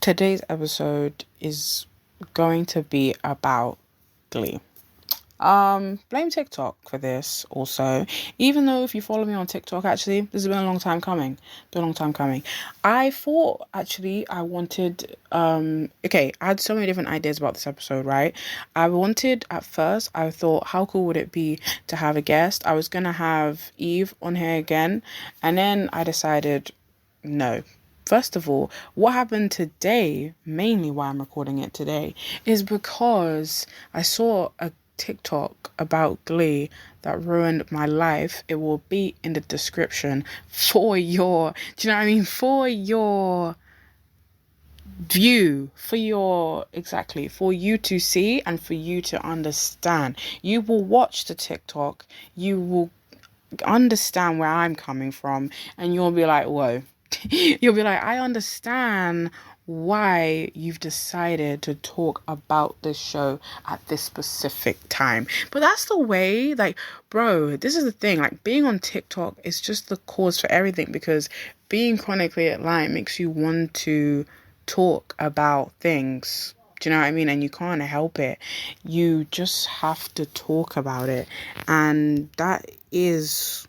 Today's episode is going to be about Glee. Blame TikTok for this also. Even though if you follow me on TikTok, actually, this has been a long time coming. I thought actually I wanted I had so many different ideas about this episode, right? At first I thought how cool would it be to have a guest. I was gonna have Eve on here again, and then I decided no. First of all, what happened today, mainly why I'm recording it today, is because I saw a TikTok about Glee that ruined my life. It will be in the description do you know what I mean? For your view, for you to see and for you to understand. You will watch the TikTok, you will understand where I'm coming from, and you'll be like, whoa. You'll be like, I understand why you've decided to talk about this show at this specific time. But that's the way, like, bro, this is the thing. Like, being on TikTok is just the cause for everything, because being chronically at line makes you want to talk about things. Do you know what I mean? And you can't help it. You just have to talk about it. And that is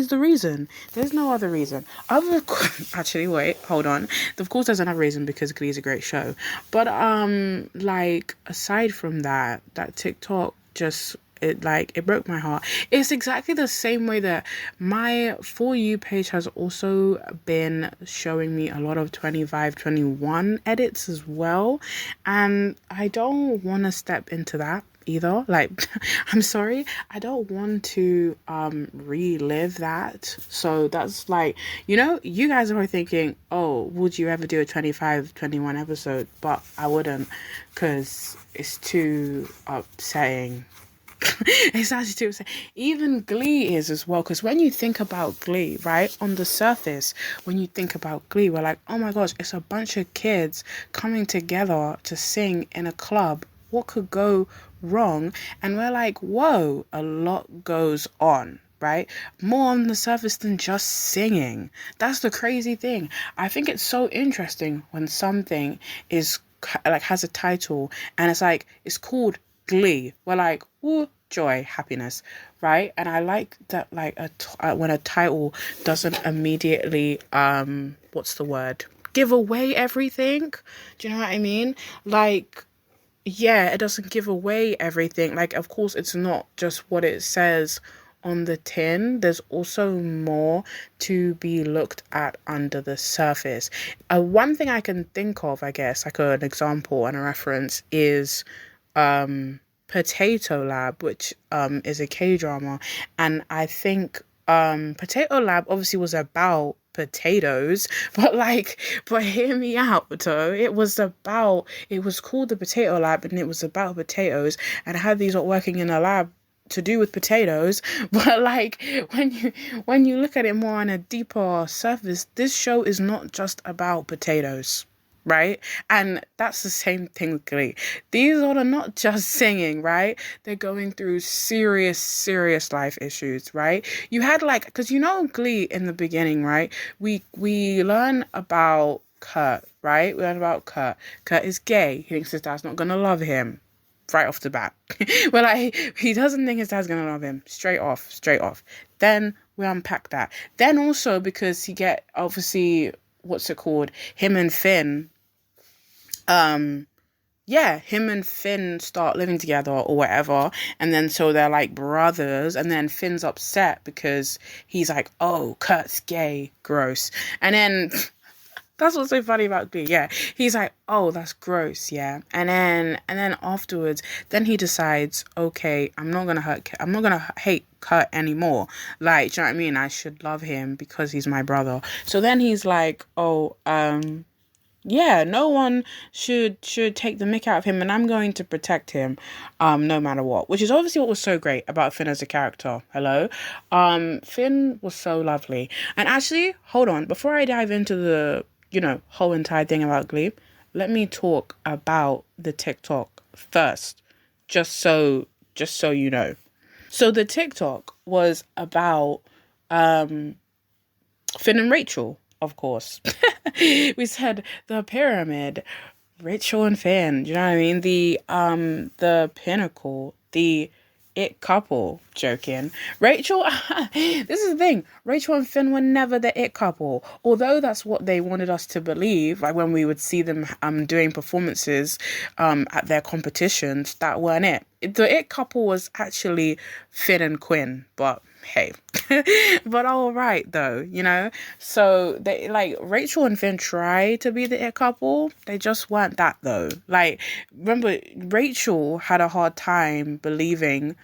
the reason. There's no other reason. Actually, wait, hold on. Of course, there's another reason, because Glee is a great show. But aside from that TikTok just it broke my heart. It's exactly the same way that my For You page has also been showing me a lot of 25, 21 edits as well. And I don't want to step into that either. Like, I'm sorry, I don't want to relive that. So that's like, you guys are probably thinking, oh, would you ever do a 25, 21 episode? But I wouldn't, because it's too upsetting. It's actually too upsetting. Even Glee is as well, because when you think about Glee, right, on the surface, when you think about Glee, we're like, oh my gosh, it's a bunch of kids coming together to sing in a club. What could go wrong? And we're like, whoa, a lot goes on, right? More on the surface than just singing. That's the crazy thing. I think it's so interesting when something is like has a title and it's called Glee. We're like, ooh, joy, happiness, right? And I like that, like, when a title doesn't immediately what's the word, give away everything. Do you know what I mean? Like, yeah, it doesn't give away everything. Like, of course, it's not just what it says on the tin. There's also more to be looked at under the surface. One thing I can think of, I guess, like an example and a reference is Potato Lab, which is a K-drama. And I think Potato Lab obviously was about potatoes, but hear me out though. It was called the Potato Lab, and it was about potatoes, and had these working in a lab to do with potatoes. But like, when you look at it more on a deeper surface, this show is not just about potatoes, right? And that's the same thing with Glee. These are not just singing, right? They're going through serious life issues, right? You had because Glee in the beginning, right? We learn about Kurt, right? We learn about Kurt. Kurt is gay. He thinks his dad's not gonna love him right off the bat. Well, he doesn't think his dad's gonna love him straight off. Then we unpack that. Then also because he get obviously, what's it called? Him and Finn start living together or whatever, and then so they're like brothers, and then Finn's upset because he's like, oh, Kurt's gay, gross. And then that's what's so funny about Glee. Yeah, he's like, oh, that's gross. Yeah, and then afterwards, then he decides, okay, I'm not gonna hate Kurt anymore. Like, do you know what I mean? I should love him because he's my brother. So then he's like, oh, yeah, no one should take the mick out of him, and I'm going to protect him, no matter what. Which is obviously what was so great about Finn as a character. Hello, Finn was so lovely. And actually, hold on, before I dive into the whole entire thing about Glee, let me talk about the TikTok first, just so you know. So the TikTok was about Finn and Rachel. of course. We said the pyramid, Rachel and Finn. Do you know what I mean? The pinnacle, the it couple. Joking. Rachel. This is the thing. Rachel and Finn were never the it couple, although that's what they wanted us to believe. Like when we would see them doing performances at their competitions, that weren't it. The it couple was actually Finn and Quinn, but hey. But all right though, you know. So they like Rachel and Finn try to be the it couple. They just weren't that though. Like remember, Rachel had a hard time believing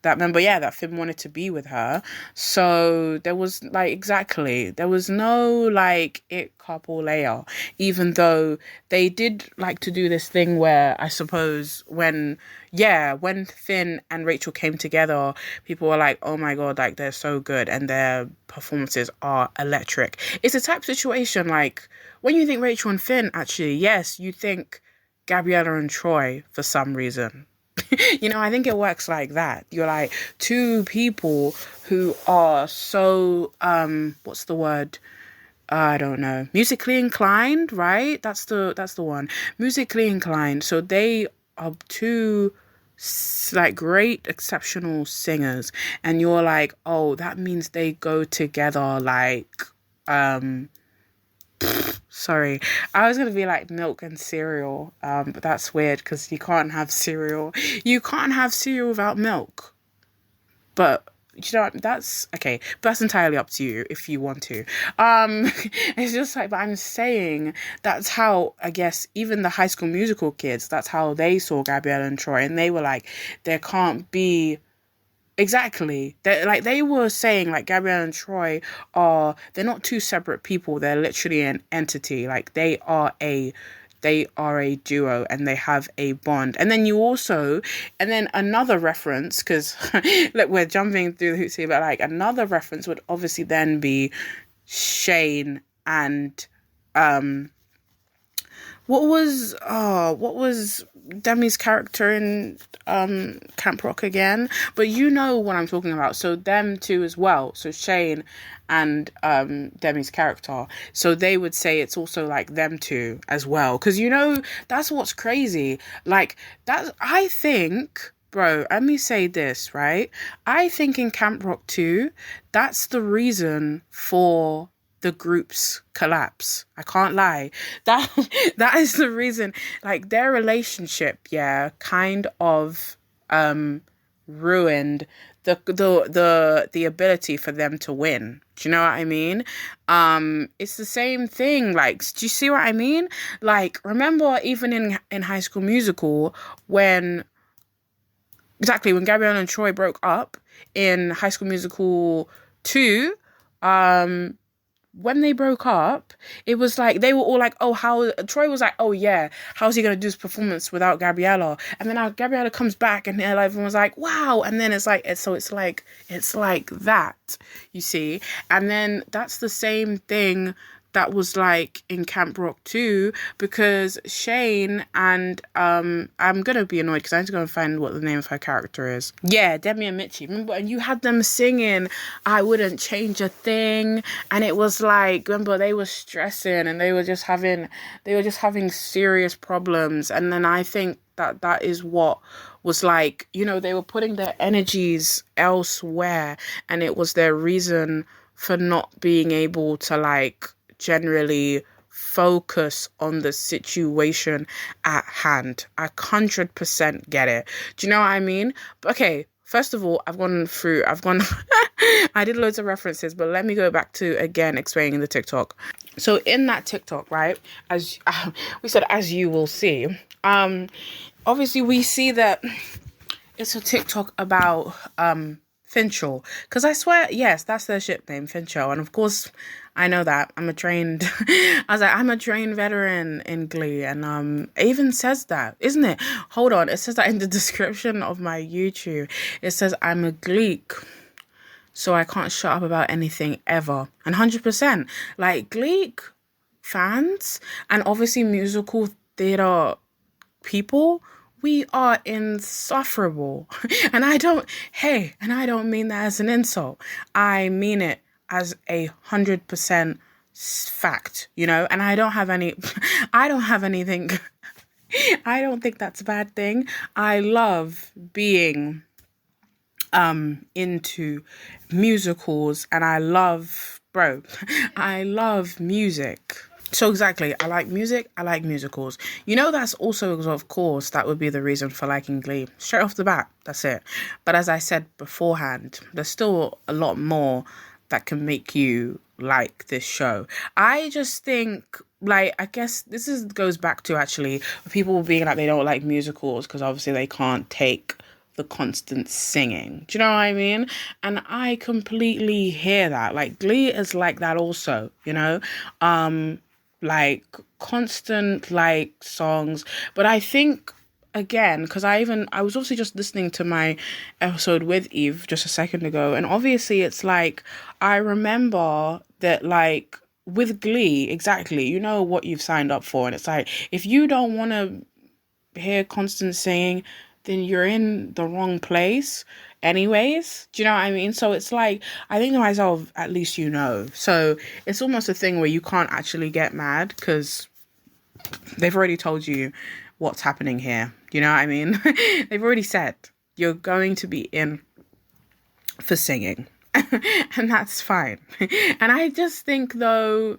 that, remember, yeah, that Finn wanted to be with her. So there was there was no like it couple layer, even though they did like to do this thing where I suppose when Finn and Rachel came together, people were like, oh my God, like they're so good and their performances are electric. It's a type of situation like when you think Rachel and Finn, actually, yes, you think Gabriella and Troy for some reason. You know, I think it works like that. You're like two people who are so, what's the word? I don't know. Musically inclined, right? That's the one. Musically inclined. So they are two like great, exceptional singers. And you're like, oh, that means they go together like, sorry, I was gonna be like milk and cereal, but that's weird because you can't have cereal. You can't have cereal without milk. But you know what? That's okay. But that's entirely up to you if you want to. It's just like, but I'm saying that's how I guess even the High School Musical kids. That's how they saw Gabriella and Troy, and they were like, there can't be. Exactly. They were saying like Gabrielle and Troy they're not two separate people. They're literally an entity. Like they are a duo and they have a bond. And then another reference, because look, we're jumping through the hoops here, but like another reference would obviously then be Shane and what was Demi's character in Camp Rock again? But you know what I'm talking about. So them two as well. So Shane and Demi's character. So they would say it's also like them two as well. Because you know, that's what's crazy. Like I think, bro, let me say this, right? I think in Camp Rock 2, that's the reason for the group's collapse. I can't lie. That is the reason. Like their relationship, yeah, kind of ruined the ability for them to win. Do you know what I mean? It's the same thing. Like, do you see what I mean? Like, remember even in High School Musical when Gabrielle and Troy broke up in High School Musical 2, when they broke up, it was like they were all like, oh, how Troy was like, oh yeah, how's he gonna do his performance without Gabriella? And then Gabriella comes back and everyone was like, wow. And then it's like that, you see. And then that's the same thing that was like in Camp Rock 2, because Shane and I'm gonna be annoyed because I need to go and find what the name of her character is. Yeah, Demi and Mitchie. Remember, and you had them singing I Wouldn't Change a Thing, and it was like, remember, they were stressing and they were just having serious problems. And then I think that is what was like, you know, they were putting their energies elsewhere, and it was their reason for not being able to like generally focus on the situation at hand. I 100% get it. Do you know what I mean? But okay, first of all, I did loads of references, but let me go back to again explaining the TikTok. So in that TikTok, right, as we said, as you will see, obviously we see that it's a TikTok about Finchel, because I swear, yes, that's their ship name, Finchel. And of course, I know that. I'm a trained veteran in Glee, and it even says that, isn't it? Hold on, it says that in the description of my YouTube. It says I'm a Gleek, so I can't shut up about anything ever. And 100%, like Gleek fans, and obviously musical theatre people, we are insufferable. And I don't mean that as an insult. I mean it as 100% Fact, you know, and I don't have any, I don't have anything. I don't think that's a bad thing. I love being into musicals, and I love, bro, I love music. So exactly, I like music, I like musicals. You know, that's also, of course, that would be the reason for liking Glee. Straight off the bat, that's it. But as I said beforehand, there's still a lot more that can make you like this show. I just think, like, I guess this is goes back to actually people being like they don't like musicals because obviously they can't take the constant singing. Do you know what I mean? And I completely hear that. Like, Glee is like that also, you know? Like constant like songs. But I think again, because I was obviously just listening to my episode with Eve just a second ago, and obviously it's like I remember that, like, with Glee, exactly, you know what you've signed up for, and it's like if you don't want to hear constant singing, then you're in the wrong place anyways. Do you know what I mean? So it's like, I think to myself, at least you know. So it's almost a thing where you can't actually get mad because they've already told you what's happening here. You know what I mean? They've already said you're going to be in for singing. And that's fine. And I just think, though,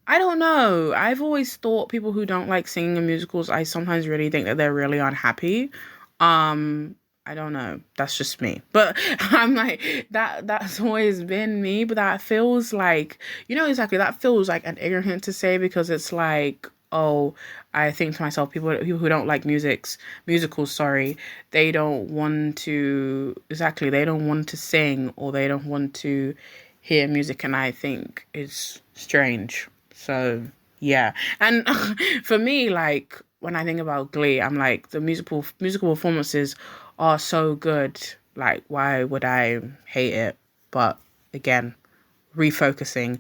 I don't know. I've always thought people who don't like singing in musicals, I sometimes really think that they're really unhappy. I don't know. That's just me. But I'm like, that's always been me. But that feels like, you know, exactly, that feels like an ignorant to say, because it's like, oh, I think to myself, people who don't like musicals, sorry, they don't want to, exactly, they don't want to sing, or they don't want to hear music. And I think it's strange. So, yeah. And for me, like, when I think about Glee, I'm like, the musical performances are so good. Like, why would I hate it? But again, refocusing.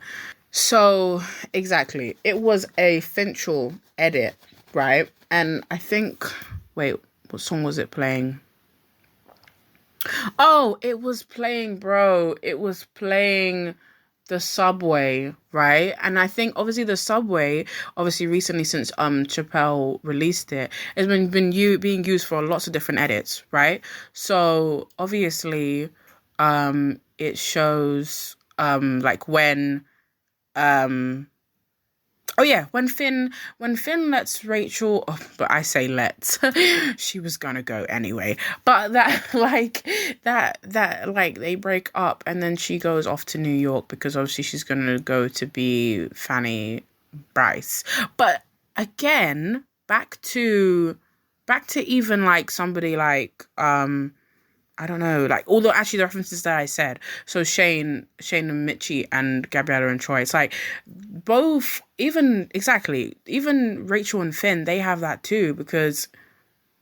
So, exactly. It was a Finchel edit, right? And I think, wait, what song was it playing? Oh, it was playing, bro. It was playing the Subway, right? And I think obviously the Subway, obviously recently since Chappelle released it, has been being used for lots of different edits, right? So obviously, it shows like when oh yeah, when Finn lets Rachel, oh, but I say let's, she was gonna go anyway. But that like they break up, and then she goes off to New York because obviously she's gonna go to be Fanny Bryce. But again, back to even like somebody like I don't know, like, although actually the references that I said, so Shane and Mitchie and Gabriella and Troy, it's like both, even Rachel and Finn, they have that too, because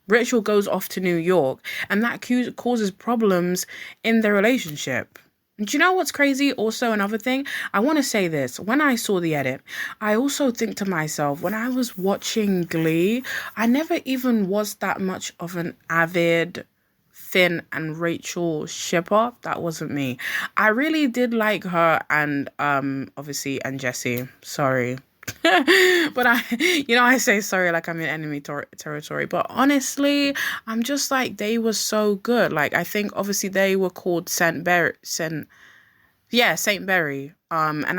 Rachel goes off to New York and that causes problems in their relationship. Do you know what's crazy? Also, another thing, I want to say this. When I saw the edit, I also think to myself, when I was watching Glee, I never even was that much of an avid Finn and Rachel shipper. That wasn't me. I really did like her and obviously, and Jesse. Sorry. But I say sorry like I'm in enemy territory. But honestly, I'm just like, they were so good. Like, I think obviously they were called Saint Berry. And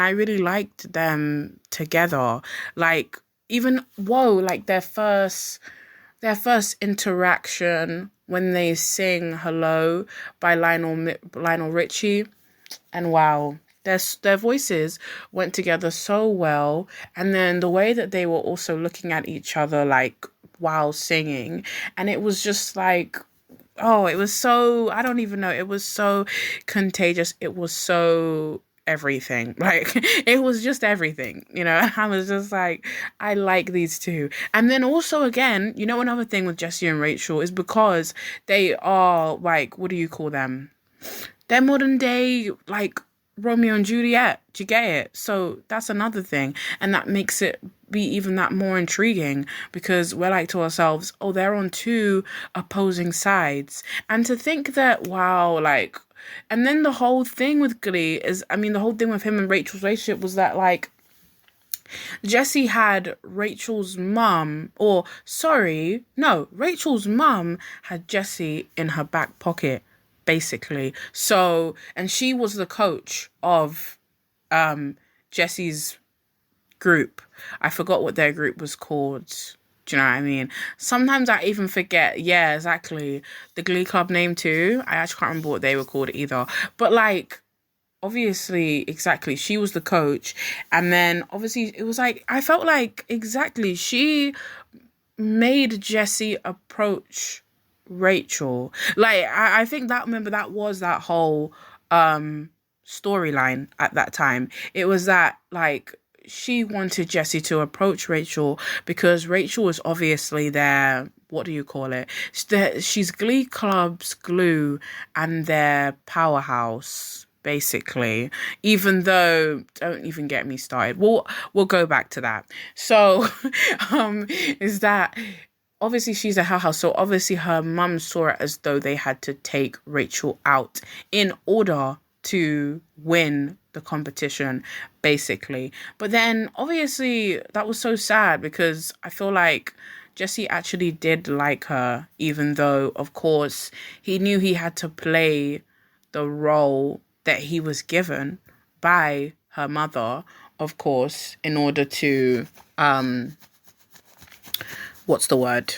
I really liked them together. Like, even like their first interaction when they sing Hello by Lionel Richie, and wow, their voices went together so well. And then the way that they were also looking at each other, like, while singing, and it was just like, oh, it was so, I don't even know, it was so contagious. It was so everything. Like, it was just everything, you know. I was just like, I like these two. And then also, again, you know, another thing with Jesse and Rachel is because they are, like, what do you call them? They're modern day, like, Romeo and Juliet. Do you get it? So that's another thing. And that makes it be even that more intriguing, because we're like to ourselves, oh, they're on two opposing sides. And to think that, wow, like, and then the whole thing with Glee is, I mean, the whole thing with him and Rachel's relationship was that, like, Jessie had Rachel's mum, Rachel's mum had Jessie in her back pocket, basically. So, and she was the coach of Jessie's group. I forgot what their group was called. Do you know what I mean? Sometimes I even forget. Yeah, exactly. The Glee Club name too. I actually can't remember what they were called either. But like, obviously, exactly, she was the coach. And then obviously it was like, I felt like exactly she made Jessie approach Rachel. Like, I think that, remember, that was that whole storyline at that time. It was that, like, she wanted Jessie to approach Rachel because Rachel was obviously their, what do you call it? She's Glee Club's glue and their powerhouse, basically. Even though, don't even get me started. We'll go back to that. So, is that obviously she's a hell house, so obviously her mum saw it as though they had to take Rachel out in order to win the competition, basically. But then obviously that was so sad because I feel like Jessie actually did like her, even though of course he knew he had to play the role that he was given by her mother, of course, in order to what's the word?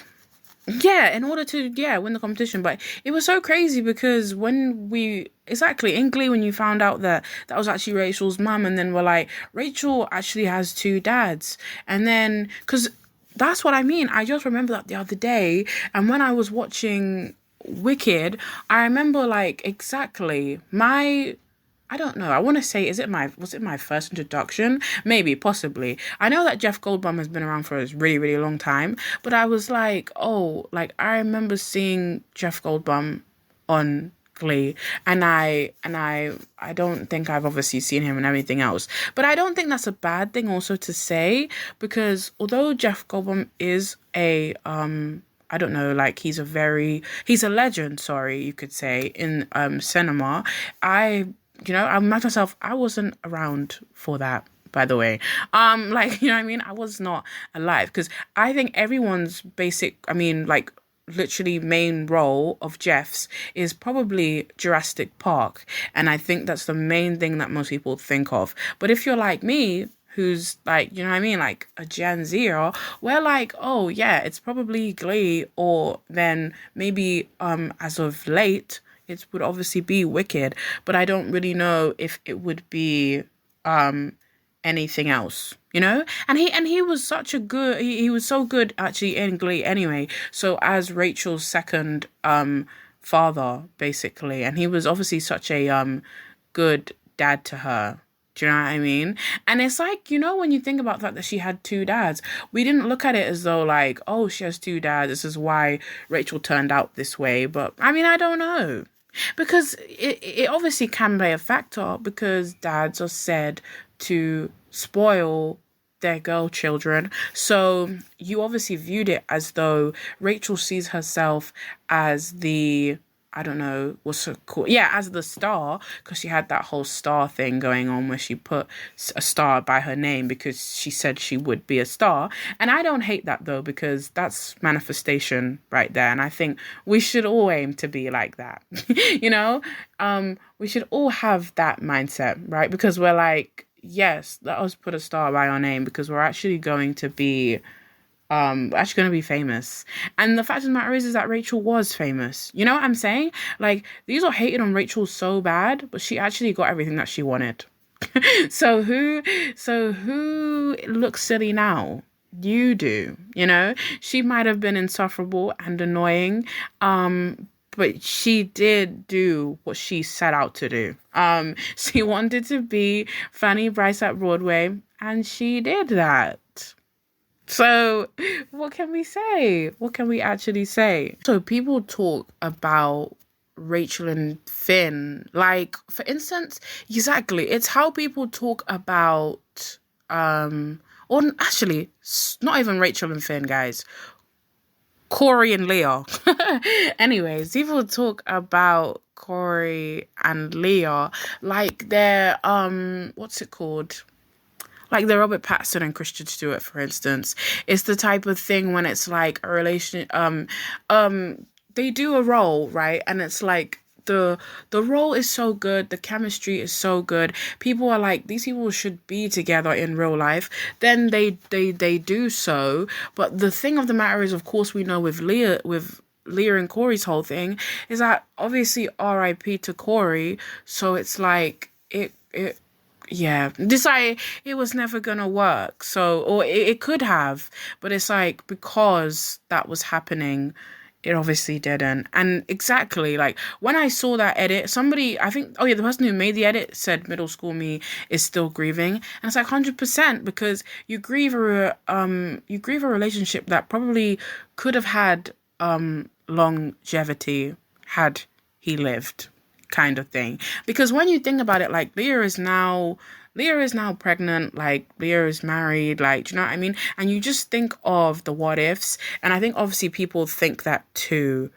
Yeah, in order to, win the competition. But it was so crazy because when in Glee, when you found out that that was actually Rachel's mum, and then we're like, Rachel actually has two dads. And then, because that's what I mean. I just remember that the other day. And when I was watching Wicked, I remember like exactly I don't know. I want to say, was it my first introduction? Maybe, possibly. I know that Jeff Goldblum has been around for a really, really long time, but I was like, oh, like I remember seeing Jeff Goldblum on Glee, and I don't think I've obviously seen him in anything else. But I don't think that's a bad thing also to say, because although Jeff Goldblum is a I don't know, like he's a legend, sorry, you could say, in cinema. I imagine myself, I wasn't around for that, by the way. Like, you know what I mean? I was not alive, because I think everyone's literally main role of Jeff's is probably Jurassic Park. And I think that's the main thing that most people think of. But if you're like me, who's like, you know what I mean, like a Gen Zer, we're like, oh yeah, it's probably Glee, or then maybe as of late, it would obviously be Wicked, but I don't really know if it would be anything else, you know? And he was such a good, he was so good actually in Glee anyway. So as Rachel's second father, basically, and he was obviously such a good dad to her. Do you know what I mean? And it's like, you know, when you think about that she had two dads, we didn't look at it as though like, oh, she has two dads, this is why Rachel turned out this way. But I mean, I don't know. Because it obviously can be a factor, because dads are said to spoil their girl children. So you obviously viewed it as though Rachel sees herself as the, I don't know, what's it called? Yeah, as the star, because she had that whole star thing going on where she put a star by her name because she said she would be a star. And I don't hate that though, because that's manifestation right there. And I think we should all aim to be like that. You know, we should all have that mindset, right? Because we're like, yes, let us put a star by our name, because we're actually going to be famous. And the fact of the matter is that Rachel was famous. You know what I'm saying? Like, these are hating on Rachel so bad, but she actually got everything that she wanted. So who looks silly now? You do, you know? She might have been insufferable and annoying, but she did do what she set out to do. She wanted to be Fanny Bryce at Broadway, and she did that. So what can we say? What can we actually say? So people talk about Rachel and Finn. Like, for instance, exactly, it's how people talk about, or actually, not even Rachel and Finn, guys. Corey and Leah. Anyways, people talk about Corey and Leah like they're, what's it called? Like the Robert Pattinson and Christian Stewart, for instance. It's the type of thing when it's like a relation, they do a role, right? And it's like the role is so good, the chemistry is so good. People are like, these people should be together in real life. Then they do so. But the thing of the matter is, of course, we know with Leah and Corey's whole thing is that obviously R.I.P. to Corey. So it's like it yeah, this it was never gonna work. So, or it could have, but it's like because that was happening, it obviously didn't. And exactly, like when I saw that edit, somebody, I think, oh yeah, the person who made the edit said middle school me is still grieving, and it's like 100% because you grieve a relationship that probably could have had longevity had he lived, kind of thing. Because when you think about it, like Leah is now pregnant, like Leah is married, like, do you know what I mean? And you just think of the what ifs, and I think obviously people think that too,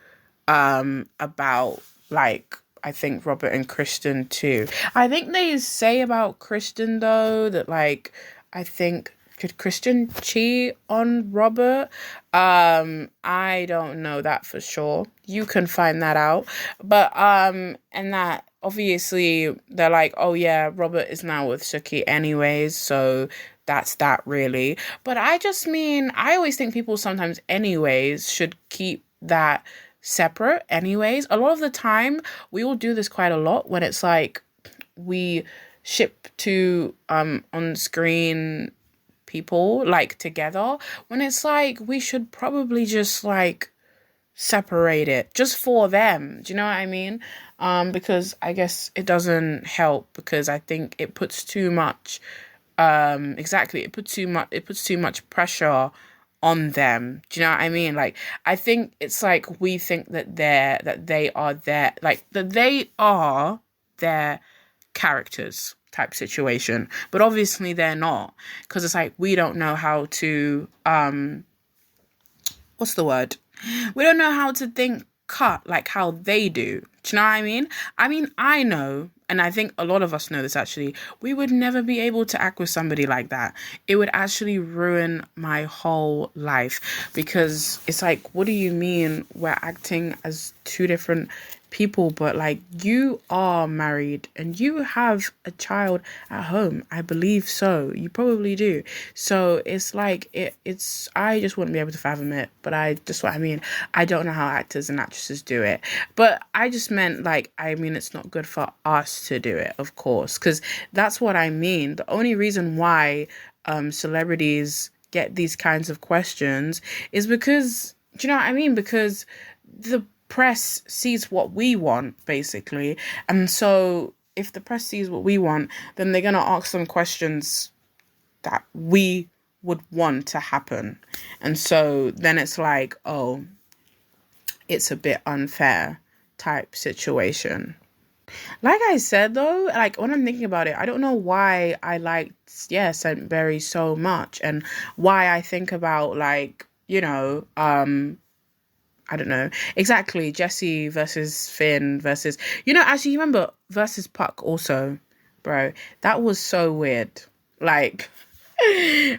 about like I think Robert and Kristen too. I think they say about Kristen though that like I think could Christian cheat on Robert? I don't know that for sure. You can find that out. But and that obviously they're like, oh yeah, Robert is now with Suki anyways, so that's that really. But I just mean I always think people sometimes anyways should keep that separate anyways. A lot of the time we all do this quite a lot when it's like we ship to on screen people like together, when it's like we should probably just like separate it just for them. Do you know what I mean? Because I guess it doesn't help, because I think it puts too much exactly it puts too much pressure on them. Do you know what I mean? Like I think it's like we think that they are their like that they are their characters type situation, but obviously they're not, because it's like we don't know how to what's the word, we don't know how to think cut like how they do. Do you know what I mean? I know, and I think a lot of us know this actually, we would never be able to act with somebody like that. It would actually ruin my whole life, because it's like, what do you mean we're acting as two different people? But like, you are married and you have a child at home, I believe. So you probably do. So it's like it's I just wouldn't be able to fathom it. But I just what I mean, I don't know how actors and actresses do it. But I just meant like, I mean, it's not good for us to do it, of course, because that's what I mean. The only reason why celebrities get these kinds of questions is because, do you know what I mean? Because the press sees what we want, basically. And so if the press sees what we want, then they're going to ask some questions that we would want to happen. And so then it's like, oh, it's a bit unfair type situation. Like I said, though, like when I'm thinking about it, I don't know why I liked, Scent Berry so much, and why I think about like, I don't know. Exactly. Jesse versus Finn versus, actually, you remember versus Puck also, bro. That was so weird. Like,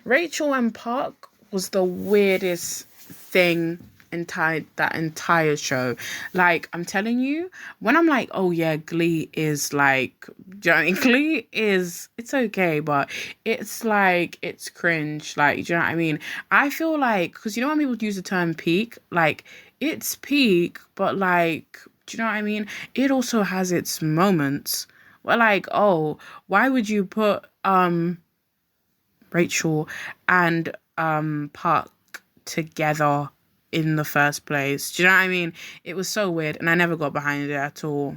Rachel and Puck was the weirdest thing that entire show. Like, I'm telling you, when I'm like, oh yeah, Glee is like, do you know what I mean? Glee is, it's okay, but it's like, it's cringe. Like, do you know what I mean? I feel like, because when people use the term peak, like, it's peak, but like, do you know what I mean? It also has its moments where like, oh, why would you put Rachel and Puck together in the first place? Do you know what I mean? It was so weird, and I never got behind it at all.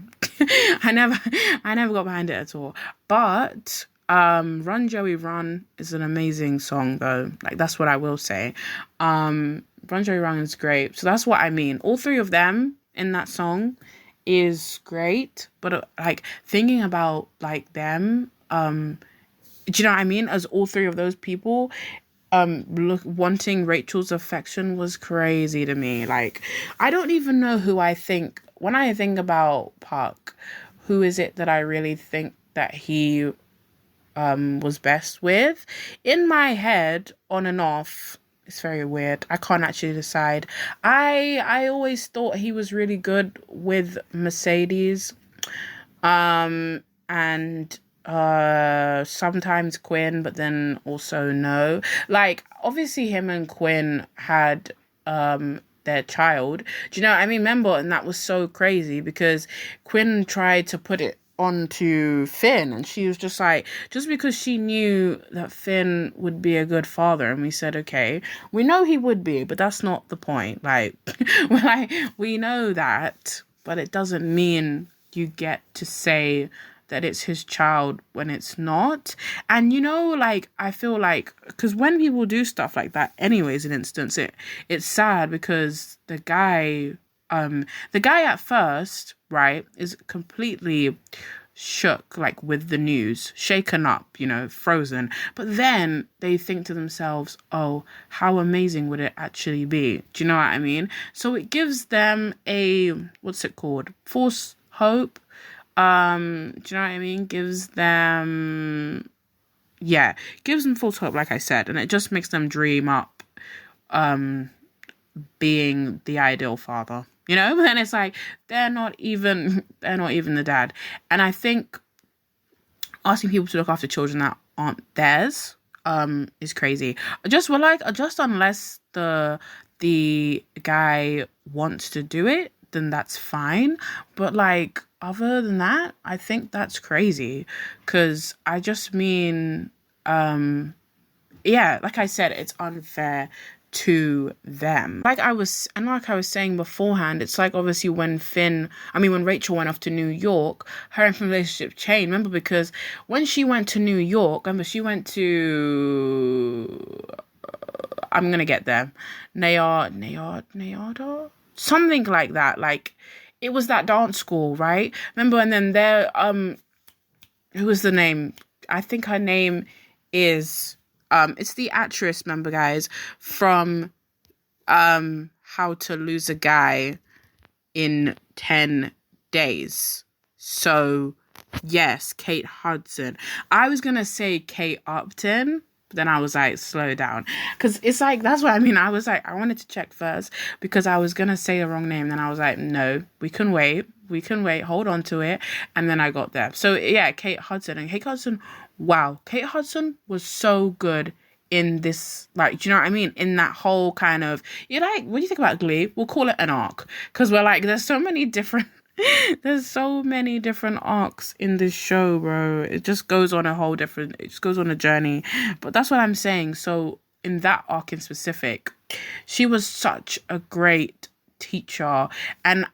I never got behind it at all. But Run Joey Run is an amazing song though. Like, that's what I will say. Run Joey Run is great. So that's what I mean. All three of them in that song is great. But like, thinking about like them, do you know what I mean? As all three of those people, wanting Rachel's affection was crazy to me. Like, I don't even know who I think, when I think about Puck, who is it that I really think that he was best with. In my head, on and off, it's very weird. I can't actually decide. I always thought he was really good with Mercedes. And sometimes Quinn, but then also no. Like, obviously him and Quinn had their child. Do you know what I mean? Remember, and that was so crazy because Quinn tried to put it onto Finn, and she was just like, just because she knew that Finn would be a good father, and we said, okay, we know he would be, but that's not the point. Like, we're like, we know that, but it doesn't mean you get to say that it's his child when it's not. And like, I feel like, because when people do stuff like that, anyways, in instance, it's sad because the guy at first, right, is completely shook, like, with the news, shaken up, frozen. But then they think to themselves, oh, how amazing would it actually be? Do you know what I mean? So it gives them a, what's it called? False hope. Do you know what I mean? Gives them false hope, like I said, and it just makes them dream up being the ideal father. But then it's like they're not even the dad. And I think asking people to look after children that aren't theirs is crazy. Just unless the guy wants to do it, then that's fine. But like, other than that, I think that's crazy. Because I just mean, like I said, it's unfair to them. Like I was saying beforehand, it's like, obviously when Rachel went off to New York, her relationship changed. Remember, because when she went to New York, she went to, I'm gonna get there, Nayada? Something like that. Like, it was that dance school, right? Remember? And then there, who was the name? I think her name is, it's the actress, remember, guys, from How to Lose a Guy in 10 Days. So, yes, Kate Hudson. I was going to say Kate Upton, but then I was like, slow down. Because it's like, that's what I mean. I was like, I wanted to check first because I was going to say the wrong name. Then I was like, no, we can wait. Hold on to it. And then I got there. So, yeah, Kate Hudson. And Kate Hudson, wow. Kate Hudson was so good in this, like, do you know what I mean? In that whole kind of, you're like, when you think about Glee, we'll call it an arc. Because we're like, there's so many different arcs in this show, bro. It just goes on it just goes on a journey. But that's what I'm saying. So in that arc in specific, she was such a great teacher. And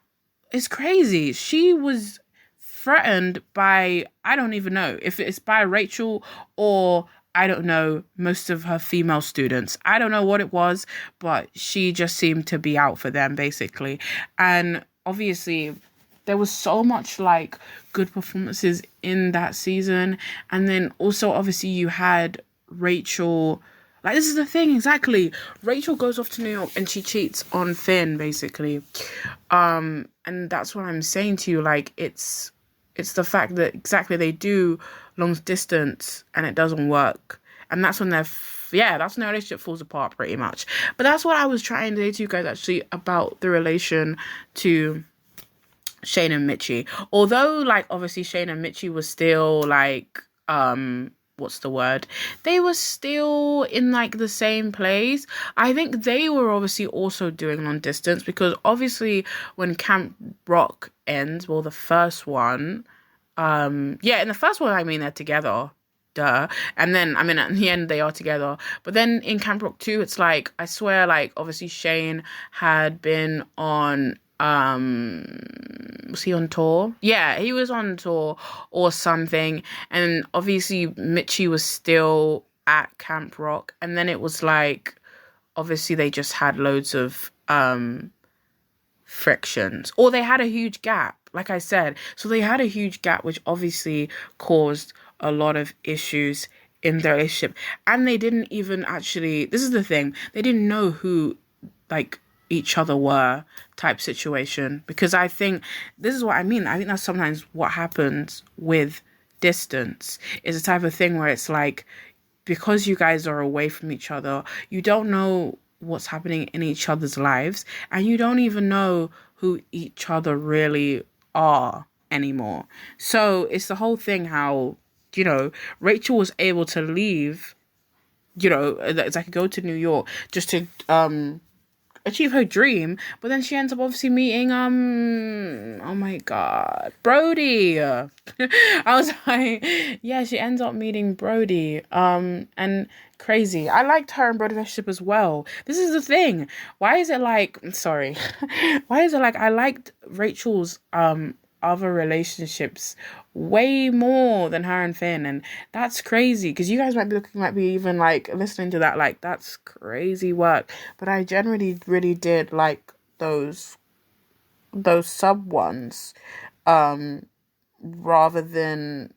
it's crazy. She was threatened by, I don't even know if it's by Rachel or, I don't know, most of her female students. I don't know what it was, but she just seemed to be out for them, basically. And obviously, there was so much, like, good performances in that season. And then also, obviously, you had Rachel. Like, this is the thing, exactly. Rachel goes off to New York and she cheats on Finn, basically. And that's what I'm saying to you. Like, it's the fact that exactly they do long distance and it doesn't work. And that's when that's when their relationship falls apart, pretty much. But that's what I was trying to say to you guys, actually, about the relation to Shane and Mitchie. Although, like, obviously Shane and Mitchie was still, like, what's the word? They were still in, like, the same place. I think they were obviously also doing long distance because obviously when Camp Rock ends, well, the first one, in the first one, they're together. Duh. And then, at the end, they are together. But then in Camp Rock 2, it's like, I swear, like, obviously Shane had been on, was he on tour? Yeah, he was on tour or something. And obviously Mitchie was still at Camp Rock. And then it was like, obviously they just had loads of frictions. Or they had a huge gap, like I said. So they had a huge gap, which obviously caused a lot of issues in their relationship. And they didn't even actually, this is the thing, they didn't know who, like, each other were, type situation. Because I think, this is what I mean, I think that's sometimes what happens with distance is the type of thing where it's like, because you guys are away from each other, you don't know what's happening in each other's lives, and you don't even know who each other really are anymore. So it's the whole thing how, Rachel was able to leave, it's like go to New York just to achieve her dream, but then she ends up obviously meeting oh my god, Brody. I was like, yeah, she ends up meeting Brody. And crazy. I liked her and Brody relationship as well. This is the thing. Why is it like, sorry. Why is it like I liked Rachel's other relationships way more than her and Finn, and that's crazy because you guys might be even like listening to that like that's crazy work, but I generally really did like those sub ones rather than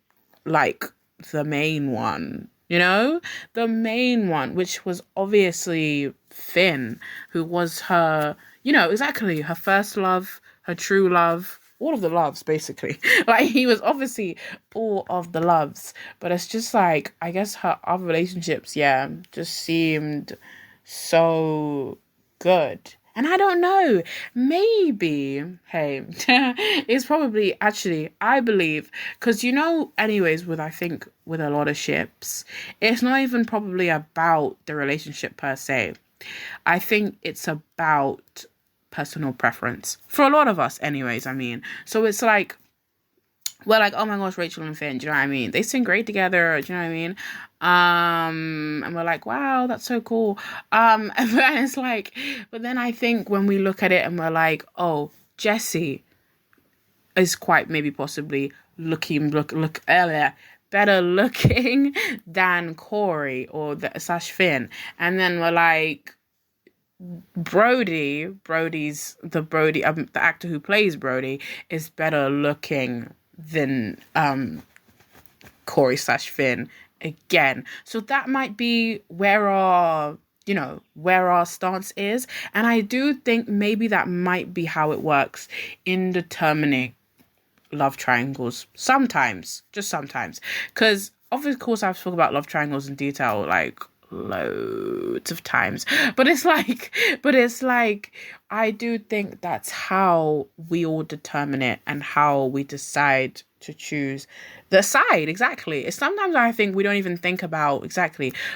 like the main one, the main one, which was obviously Finn, who was her, exactly her first love, her true love, all of the loves basically. Like he was obviously all of the loves, but it's just like I guess her other relationships, yeah, just seemed so good. And I don't know, maybe, hey, it's probably actually, I believe, because anyways, I think with a lot of ships, it's not even probably about the relationship per se. I think it's about personal preference for a lot of us anyways. I mean, so it's like we're like, oh my gosh, Rachel and Finn, do you know what I mean? They sing great together, do you know what I mean? And we're like, wow, that's so cool. And it's like, but then I think when we look at it and we're like, oh, Jesse is quite maybe possibly better looking than Corey or / Finn. And then we're like, the actor who plays Brody is better looking than Corey / Finn again. So that might be where our stance is, and I do think maybe that might be how it works in determining love triangles sometimes, just sometimes, because of course I've spoken about love triangles in detail like loads of times, but it's like I do think that's how we all determine it and how we decide to choose the side. Exactly. It's sometimes I think we don't even think about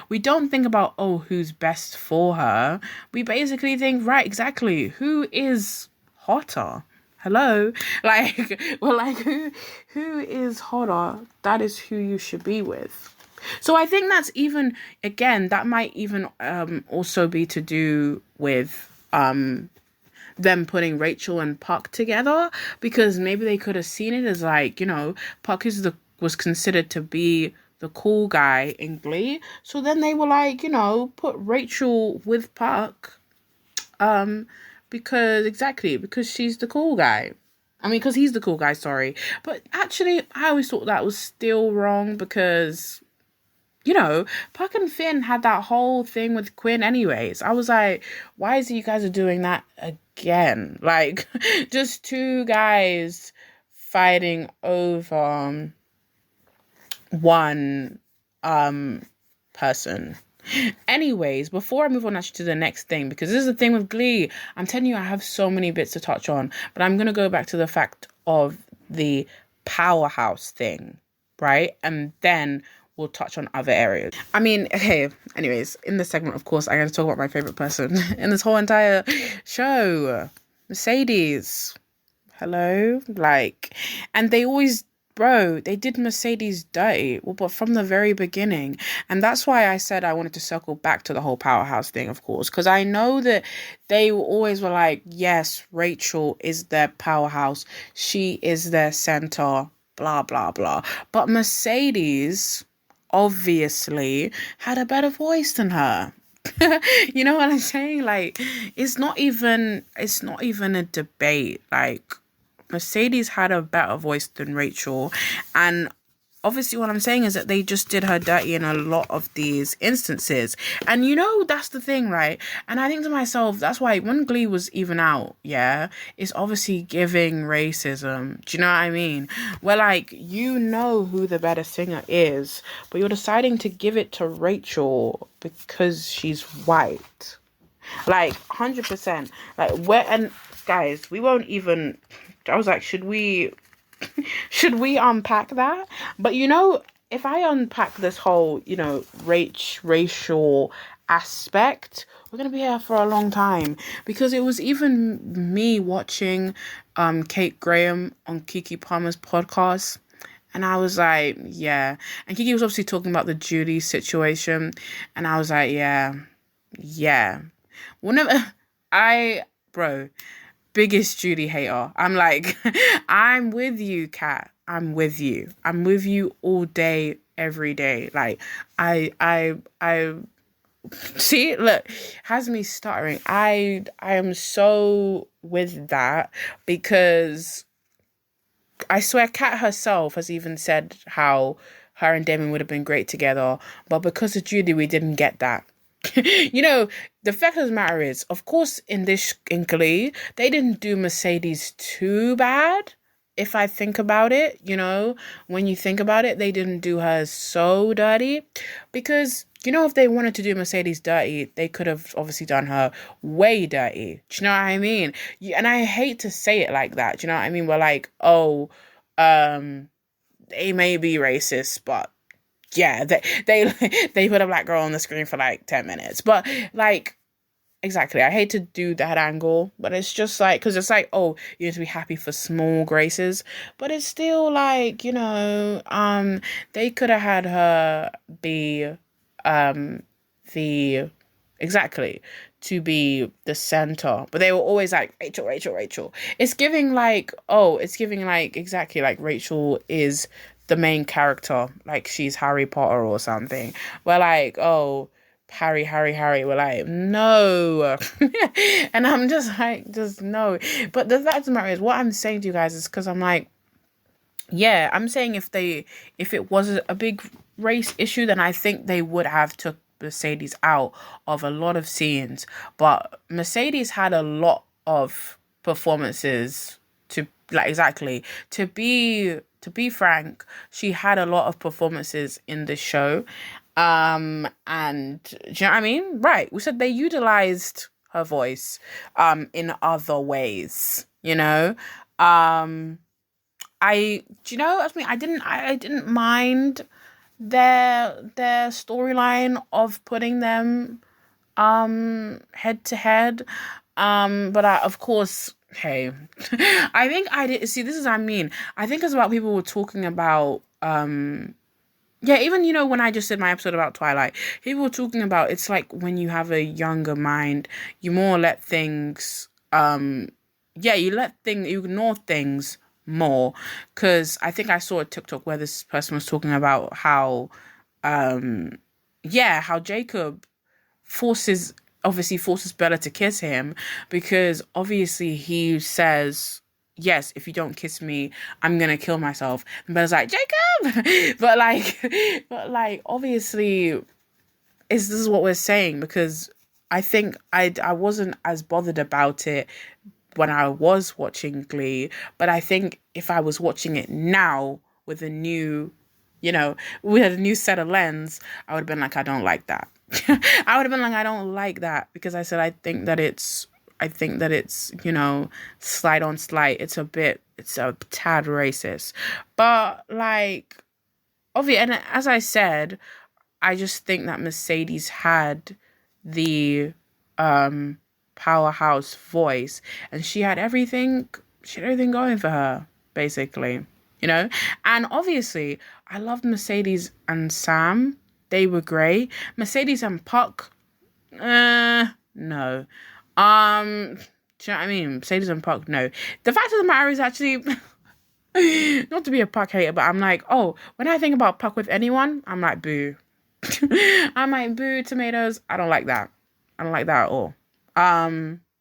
we don't think about, oh, who's best for her. We basically think, right, exactly, who is hotter. Hello, like we're like, who is hotter, that is who you should be with. So I think that's even, again, that might even also be to do with them putting Rachel and Puck together, because maybe they could have seen it as like, Puck was considered to be the cool guy in Glee. So then they were like, put Rachel with Puck because she's the cool guy. I mean, because he's the cool guy, sorry. But actually, I always thought that was still wrong because Puck and Finn had that whole thing with Quinn anyways. I was like, why is it you guys are doing that again? Like, just two guys fighting over one person. Anyways, before I move on actually to the next thing, because this is the thing with Glee, I'm telling you, I have so many bits to touch on, but I'm going to go back to the fact of the powerhouse thing, right? And then we'll touch on other areas. I mean, okay, anyways, in this segment, of course, I got to talk about my favorite person in this whole entire show, Mercedes. Hello? Like, and they always, they did Mercedes dirty, but from the very beginning. And that's why I said I wanted to circle back to the whole powerhouse thing, of course, because I know that they always were like, yes, Rachel is their powerhouse. She is their center, blah, blah, blah. But Mercedes obviously had a better voice than her. You know what I'm saying? Like, it's not even a debate. Like, Mercedes had a better voice than Rachel, and obviously what I'm saying is that they just did her dirty in a lot of these instances. And that's the thing, right? And I think to myself, that's why when Glee was even out, yeah, it's obviously giving racism. Do you know what I mean? Where like who the better singer is, but you're deciding to give it to Rachel because she's white. Like 100%. Like where and guys, we won't even I was like, should we unpack that? But if I unpack this whole, racial aspect, we're gonna be here for a long time. Because it was even me watching Kate Graham on Kiki Palmer's podcast. And I was like, yeah. And Kiki was obviously talking about the Judy situation. And I was like, yeah. Whenever bro, biggest Judy hater. I'm like, I'm with you, Kat. I'm with you. I'm with you all day, every day. Like, I see, look, has me stuttering. I am so with that because I swear Kat herself has even said how her and Damon would have been great together, but because of Judy, we didn't get that. The fact of the matter is, of course, in Glee, they didn't do Mercedes too bad. If I think about it, when you think about it, they didn't do her so dirty because, if they wanted to do Mercedes dirty, they could have obviously done her way dirty. Do you know what I mean? And I hate to say it like that. Do you know what I mean? We're like, oh, they may be racist, but yeah, they put a black girl on the screen for like 10 minutes. But like, exactly, I hate to do that angle, but it's just like, because it's like, oh, you have to be happy for small graces, but it's still like, they could have had her be the exactly to be the center, but they were always like Rachel. It's giving like exactly like Rachel is the main character, like she's Harry Potter or something. We're like, oh, Harry. We're like, no. And I'm just like, just no. But the fact of the matter is, what I'm saying to you guys is because I'm like, yeah, I'm saying if it was a big race issue, then I think they would have took Mercedes out of a lot of scenes. But Mercedes had a lot of performances to be frank, she had a lot of performances in the show. And do you know what I mean? Right. We said they utilized her voice in other ways, I didn't mind their storyline of putting them head to head. But of course, hey, I think I did see this is what I mean. I think it's about people were talking about yeah, even when I just did my episode about Twilight, people were talking about it's like when you have a younger mind, you more let things you ignore things more. Because I think I saw a TikTok where this person was talking about how how Jacob obviously forces Bella to kiss him because obviously he says, yes, if you don't kiss me, I'm gonna kill myself. And Bella's like, Jacob! but obviously this is what we're saying, because I think I wasn't as bothered about it when I was watching Glee, but I think if I was watching it now with a new set of lens, I would have been like, I don't like that. I would have been like, I don't like that, because I said I think that it's slight on slight, it's a tad racist. But like, obviously, and as I said, I just think that Mercedes had the powerhouse voice, and she had everything going for her, basically. And obviously I loved Mercedes and Sam. They were great. Mercedes and Puck, no. Do you know what I mean? Mercedes and Puck, no. The fact of the matter is, actually, not to be a Puck hater, but I'm like, oh, when I think about Puck with anyone, I'm like, boo. I'm like, boo, tomatoes. I don't like that at all.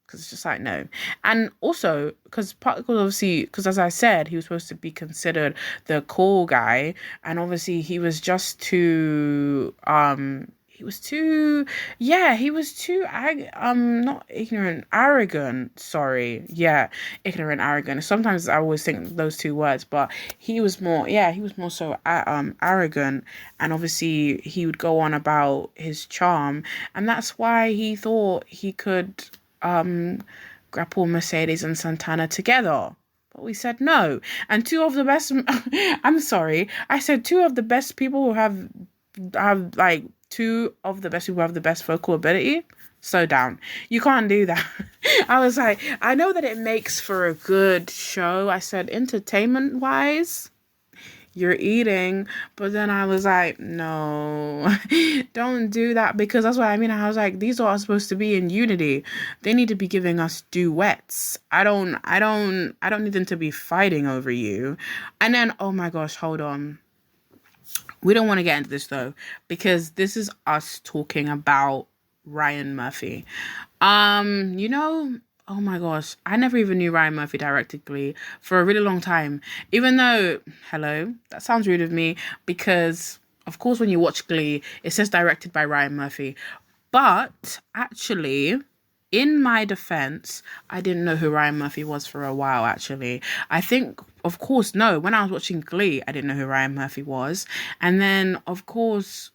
Because it's just like, no. And also, because obviously, because as I said, he was supposed to be considered the cool guy. And obviously, he was too, yeah, he was too, not ignorant, arrogant. Sorry. Yeah, ignorant, arrogant. Sometimes I always think those two words, but he was more so, arrogant. And obviously, he would go on about his charm. And that's why he thought he could grapple Mercedes and Santana together. But we said no. And two of the best I'm sorry. I said two of the best people who have like two of the best people who have the best vocal ability. So down. You can't do that. I was like, I know that it makes for a good show. I said entertainment wise, you're eating, but then I was like, no, don't do that, because that's what I mean. I was like, these are all supposed to be in unity. They need to be giving us duets. I don't need them to be fighting over you. And then, oh my gosh, hold on. We don't want to get into this though, because this is us talking about Ryan Murphy. You know, oh my gosh, I never even knew Ryan Murphy directed Glee for a really long time. Even though, hello, that sounds rude of me, because of course when you watch Glee, it says directed by Ryan Murphy. But actually, in my defense, I didn't know who Ryan Murphy was for a while, actually. I think, of course, no, when I was watching Glee, I didn't know who Ryan Murphy was. And then, of course,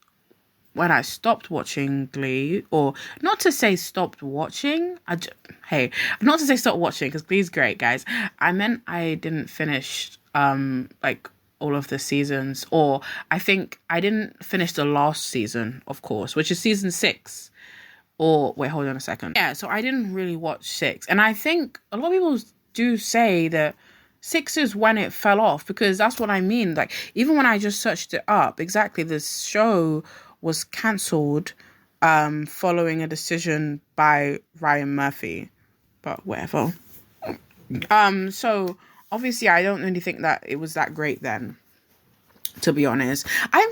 when I stopped watching Glee, or not to say stopped watching, not to say stop watching, because Glee's great, guys. I meant I didn't finish, like, all of the seasons, or I think I didn't finish the last season, of course, which is season 6. Or, wait, hold on a second. Yeah, so I didn't really watch 6. And I think a lot of people do say that 6 is when it fell off, because that's what I mean. Like, even when I just searched it up, exactly, this show was cancelled following a decision by Ryan Murphy. But whatever. So, obviously, I don't really think that it was that great then, to be honest. I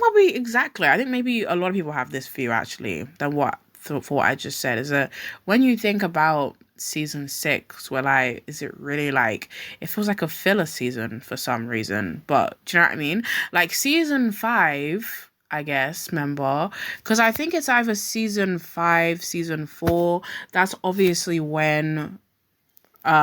think maybe a lot of people have this view, actually, than for what I just said, is that when you think about season 6, where like, is it really like, it feels like a filler season for some reason, but do you know what I mean? Like season 5, I guess, remember, because I think it's either season 5, season 4, that's obviously when, hold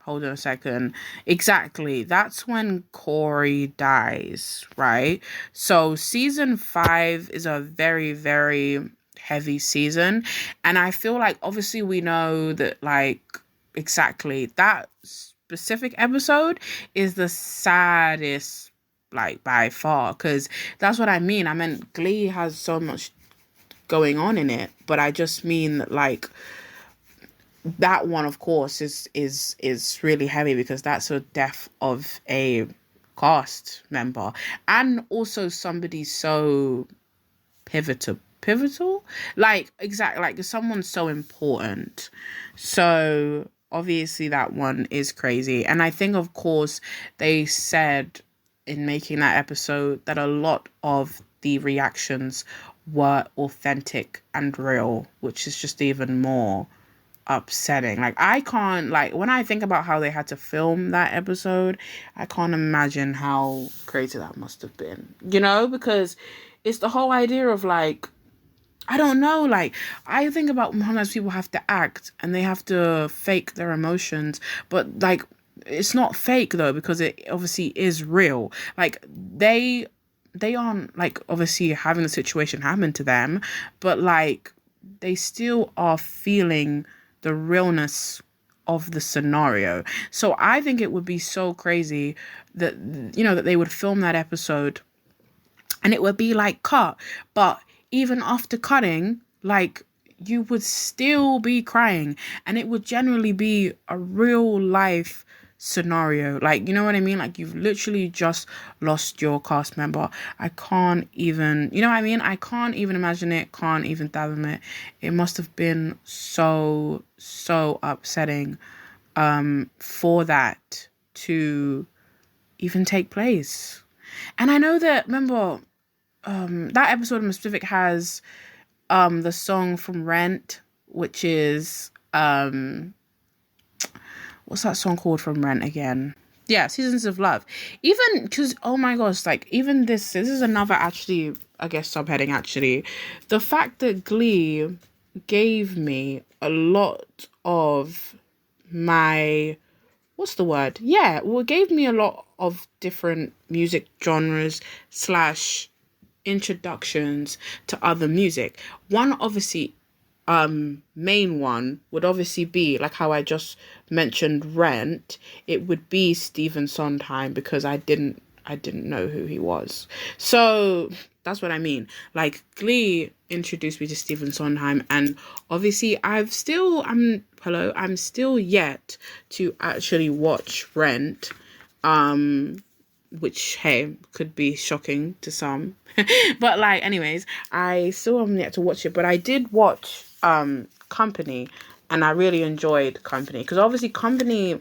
on a second. Exactly. That's when Corey dies, right? So season 5 is a very, very heavy season. And I feel like obviously we know that like exactly that specific episode is the saddest, like by far, because that's what I mean. I meant Glee has so much going on in it, but I just mean that like that one, of course, is really heavy, because that's a death of a cast member, and also somebody so pivotal, like exactly, like someone so important. So obviously that one is crazy. And I think, of course, they said in making that episode that a lot of the reactions were authentic and real, which is just even more upsetting. Like I can't, like when I think about how they had to film that episode, I can't imagine how crazy that must have been, you know, because it's the whole idea of like, I don't know, like I think about sometimes people have to act and they have to fake their emotions, but like it's not fake though, because it obviously is real. Like they aren't like obviously having the situation happen to them, but like they still are feeling the realness of the scenario. So I think it would be so crazy that, you know, that they would film that episode and it would be like cut, but even after cutting, like you would still be crying, and it would generally be a real life scenario. Like, you know what I mean? Like you've literally just lost your cast member. I can't even, you know what I mean? I can't even imagine it, can't even fathom it. It must have been so upsetting for that to even take place. And I know that, remember, that episode in specific has the song from Rent, which is what's that song called from Rent again? Yeah, Seasons of Love. Even because, oh my gosh, like, even this is another, actually, I guess, subheading, actually. The fact that Glee gave me a lot of my, what's the word? Yeah, well, it gave me a lot of different music genres slash introductions to other music. One, obviously, main one would obviously be like how I just mentioned Rent. It would be Stephen Sondheim, because I didn't know who he was. So that's what I mean. Like, Glee introduced me to Stephen Sondheim, and obviously I'm still yet to actually watch Rent. Which, hey, could be shocking to some. But, like, anyways, I still haven't yet to watch it, but I did watch Company, and I really enjoyed Company, because obviously Company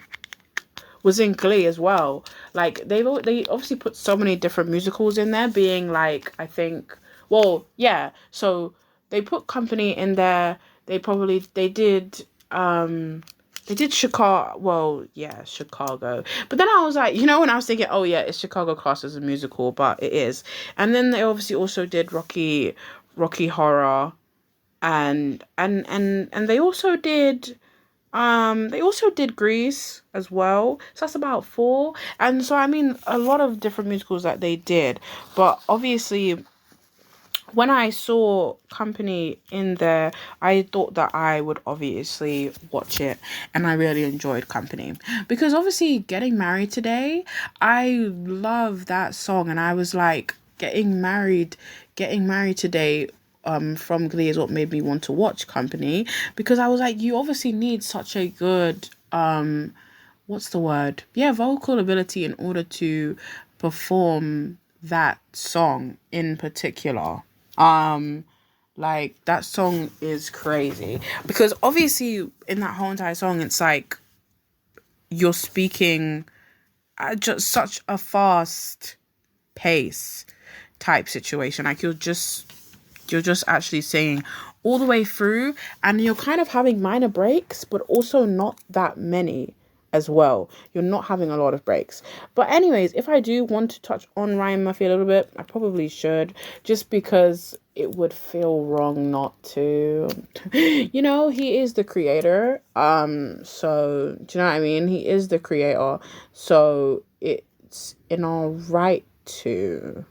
was in Glee as well. Like, they obviously put so many different musicals in there, being like, I think, well, yeah, so they put Company in there. They did Chicago. Well, yeah, Chicago. But then I was like, when I was thinking, oh yeah, it's Chicago class as a musical, but it is. And then they obviously also did Rocky Horror, and they also did Grease as well. So that's about four. And so, I mean, a lot of different musicals that they did. But obviously, when I saw Company in there, I thought that I would obviously watch it, and I really enjoyed Company, because obviously Getting Married Today, I love that song, and I was like, Getting Married Today from Glee is what made me want to watch Company, because I was like, you obviously need such a good what's the word? Yeah, vocal ability in order to perform that song in particular. Like, that song is crazy, because obviously in that whole entire song, it's like you're speaking at just such a fast pace type situation. Like, you're just actually saying all the way through, and you're kind of having minor breaks, but also not that many as well. You're not having a lot of breaks. But anyways, if I do want to touch on Ryan Murphy a little bit, I probably should, just because it would feel wrong not to. He is the creator. So do you know what I mean? He is the creator. So it's in our right to.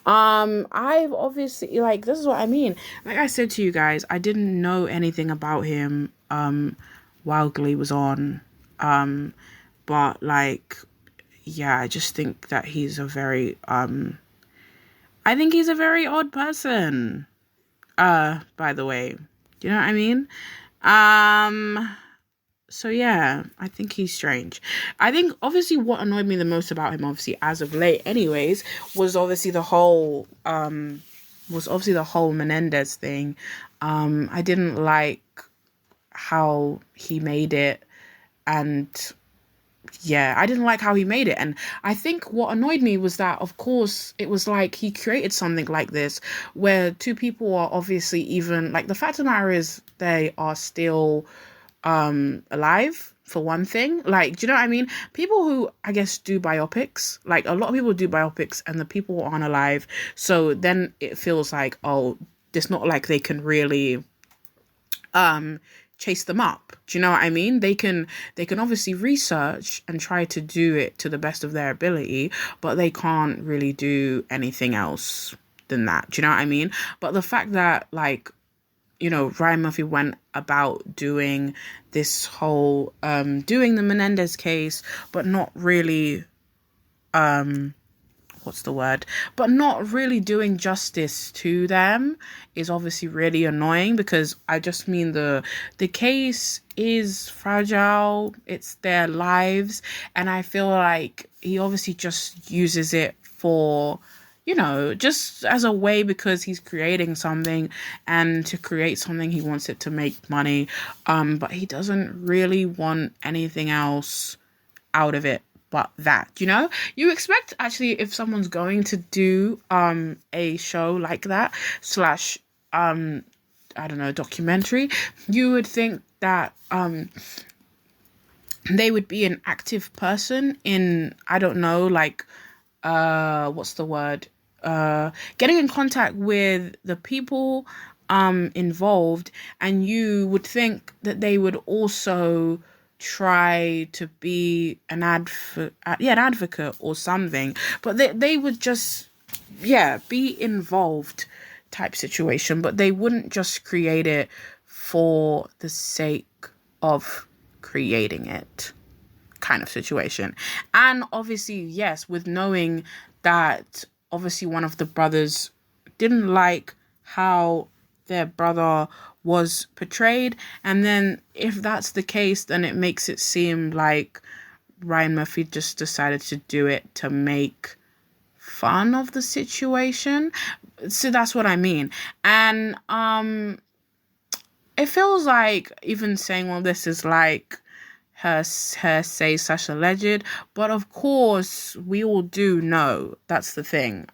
I've obviously, like, this is what I mean. Like I said to you guys, I didn't know anything about him while Glee was on. But, like, yeah, I just think that he's a very I think he's a very odd person. By the way. Do you know what I mean? So yeah, I think he's strange. I think obviously what annoyed me the most about him, obviously as of late anyways, was obviously the whole Menendez thing. I didn't like how he made it, and yeah, I didn't like how he made it. And I think what annoyed me was that, of course, it was like he created something like this where two people are obviously, even, like, the fact of the matter is they are still alive, for one thing. Like, do you know what I mean? People who, I guess, do biopics, like, a lot of people do biopics and the people aren't alive, so then it feels like, oh, it's not like they can really chase them up. Do you know what I mean? They can obviously research and try to do it to the best of their ability, but they can't really do anything else than that. Do you know what I mean? But the fact that, like, Ryan Murphy went about doing this whole doing the Menendez case, but not really what's the word? But not really doing justice to them is obviously really annoying, because I just mean the case is fragile. It's their lives, and I feel like he obviously just uses it for, just as a way, because he's creating something, and to create something he wants it to make money, but he doesn't really want anything else out of it but that. You expect, actually, if someone's going to do a show like that, slash I don't know, documentary, you would think that they would be an active person in, I don't know, like what's the word? Getting in contact with the people involved, and you would think that they would also try to be an advocate or something, but they would just be involved type situation, but they wouldn't just create it for the sake of creating it kind of situation. And obviously, yes, with knowing that obviously one of the brothers didn't like how their brother was portrayed, and then if that's the case, then it makes it seem like Ryan Murphy just decided to do it to make fun of the situation. So that's what I mean. And it feels like even saying all this is like her say such alleged, but of course we all do know, that's the thing,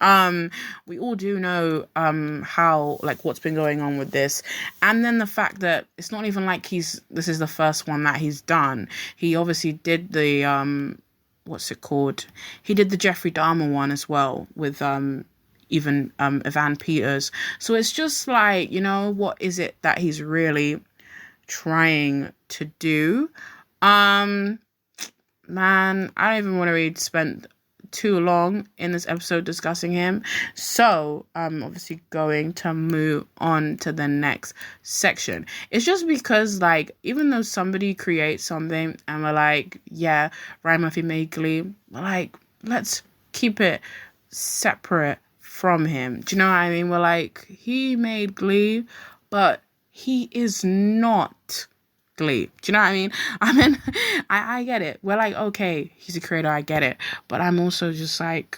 we all do know how, like, what's been going on with this. And then the fact that it's not even like this is the first one that he's done. He obviously did the what's it called, he did the Jeffrey Dahmer one as well with even Evan Peters. So it's just like, you know, what is it that he's really trying to do? Man, I don't even want to really spend too long in this episode discussing him. So I'm obviously going to move on to the next section. It's just because, like, even though somebody creates something and we're like, yeah, Ryan Murphy made Glee, we're like, let's keep it separate from him. Do you know what I mean? We're like, he made Glee, but he is not Glee. Do you know what I mean? I mean, I get it. We're like, okay, he's a creator, I get it. But I'm also just like,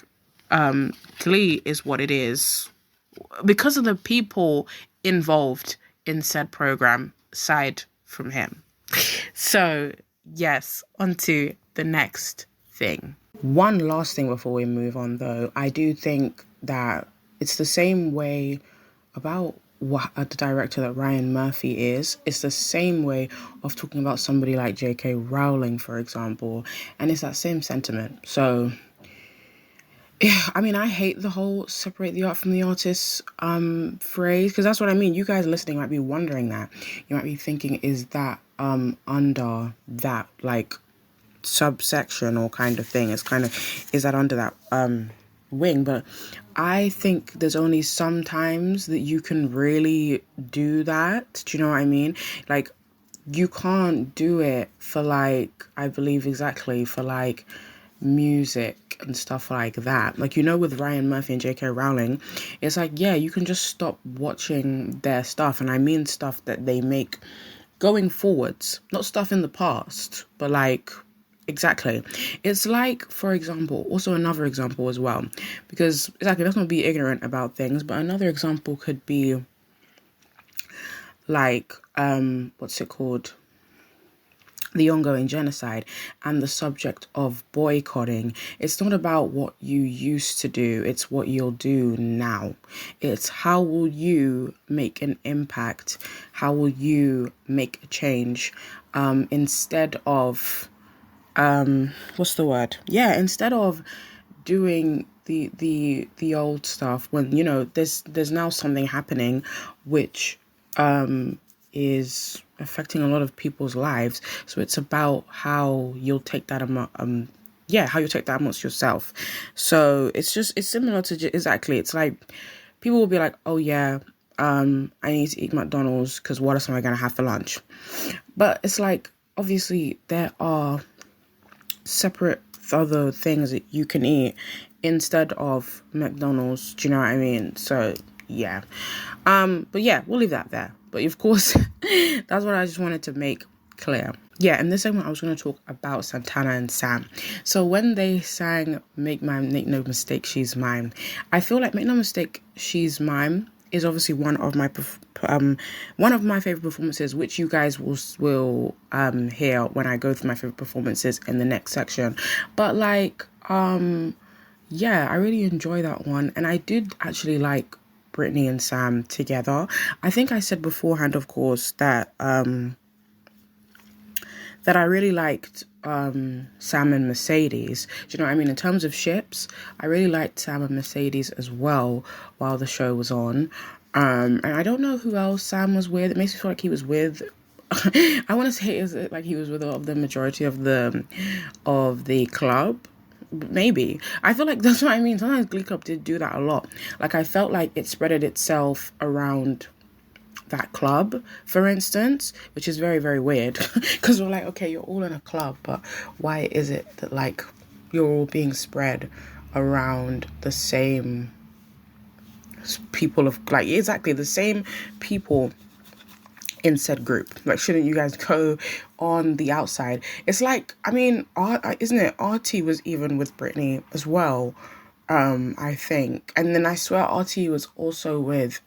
Glee is what it is because of the people involved in said program, aside from him. So, yes, on to the next thing. One last thing before we move on, though. I do think that it's the same way about what the director that Ryan Murphy is. It's the same way of talking about somebody like J.K. Rowling, for example, and it's that same sentiment. So, yeah, I mean, I hate the whole separate the art from the artist phrase, because that's what I mean. You guys listening might be wondering that. You might be thinking, is that under that, like, subsection or kind of thing? Is that under that wing? But I think there's only sometimes that you can really do that. Do you know what I mean? Like, you can't do it for, like, I believe exactly for, like, music and stuff like that. Like, you know, with Ryan Murphy and J.K. Rowling, it's like, yeah, you can just stop watching their stuff. And I mean stuff that they make going forwards, not stuff in the past, but like, exactly. It's like, for example, also another example as well, because exactly, let's not be ignorant about things, but another example could be like, what's it called? The ongoing genocide and the subject of boycotting. It's not about what you used to do, it's what you'll do now. It's how will you make an impact? How will you make a change? Instead of instead of doing the old stuff, when, you know, there's now something happening which is affecting a lot of people's lives. So it's about how you'll take that how you take that amongst yourself. So it's similar to exactly. It's like people will be like, oh yeah, I need to eat McDonald's because what else am I gonna have for lunch? But it's like, obviously there are separate other things that you can eat instead of McDonald's. Do you know what I mean? So yeah, but yeah, we'll leave that there. But of course, that's what I just wanted to make clear. Yeah, in this segment, I was going to talk about Santana and Sam. So when they sang Make No Mistake, She's Mine, I feel like Make No Mistake, She's Mine is obviously one of my favorite performances, which you guys will hear when I go through my favorite performances in the next section. But like, yeah, I really enjoy that one. And I did actually like Brittany and Sam together. I think I said beforehand, of course, that that I really liked Sam and Mercedes. Do you know what I mean? In terms of ships, I really liked Sam and Mercedes as well while the show was on. And I don't know who else Sam was with. It makes me feel like he was with I want to say is it like he was with the majority of the club. Maybe. I feel like that's what I mean. Sometimes Glee Club did do that a lot. Like I felt like it spreaded itself around that club, for instance, which is very, very weird because we're like, okay, you're all in a club, but why is it that like you're all being spread around the same people of like exactly the same people in said group? Like, shouldn't you guys go on the outside? It's like, I mean, isn't it? RT was even with Brittany as well, I think, and then I swear RT was also with.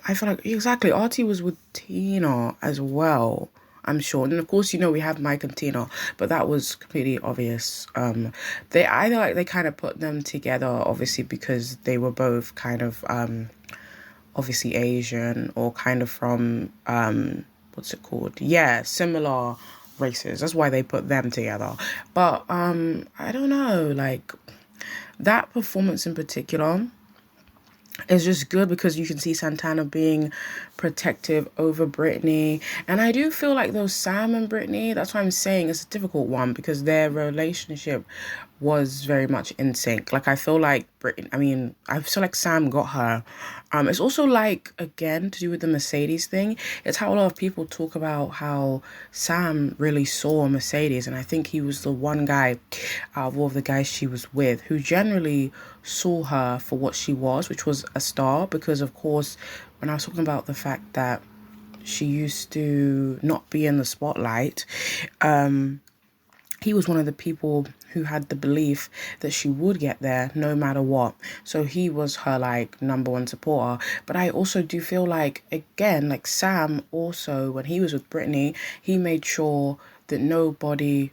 I feel like exactly RT was with Tina as well, I'm sure. And of course, you know, we have Mike and Tina, but that was completely obvious. They either like they kind of put them together, obviously, because they were both kind of obviously Asian or kind of from what's it called? Yeah, similar races. That's why they put them together. But I don't know, like that performance in particular. It's just good because you can see Santana being protective over Brittany. And I do feel like though Sam and Brittany, that's why I'm saying it's a difficult one because their relationship was very much in sync. Like I feel like I feel like Sam got her. It's also like, again, to do with the Mercedes thing. It's how a lot of people talk about how Sam really saw Mercedes. And I think he was the one guy out of all of the guys she was with who generally saw her for what she was, which was a star. Because, of course, when I was talking about the fact that she used to not be in the spotlight, he was one of the people who had the belief that she would get there no matter what. So he was her like number one supporter. But I also do feel like, again, like Sam also, when he was with Brittany, he made sure that nobody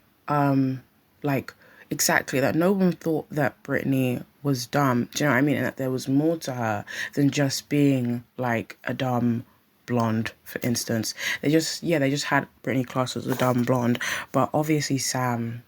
exactly, that no one thought that Brittany was dumb. Do you know what I mean? And that there was more to her than just being like a dumb blonde, for instance. They just had Brittany classed as a dumb blonde, but obviously Sam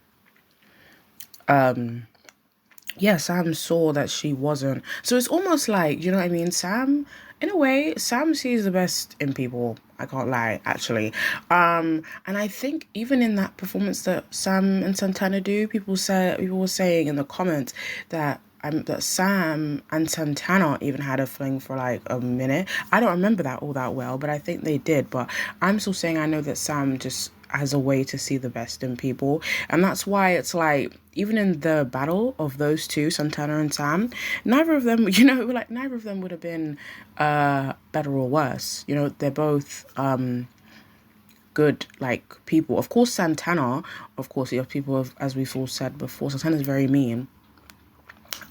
Sam saw that she wasn't. So it's almost like, you know what I mean? Sam, in a way, Sam sees the best in people. I can't lie, actually. And I think even in that performance that Sam and Santana do, people were saying in the comments that that Sam and Santana even had a fling for like a minute. I don't remember that all that well, but I think they did. But I'm still saying I know that Sam just has a way to see the best in people. And that's why it's like, even in the battle of those two, Santana and Sam, neither of them would have been better or worse. You know, they're both good, like, people. Of course, Santana, you have people, as we've all said before, Santana's very mean.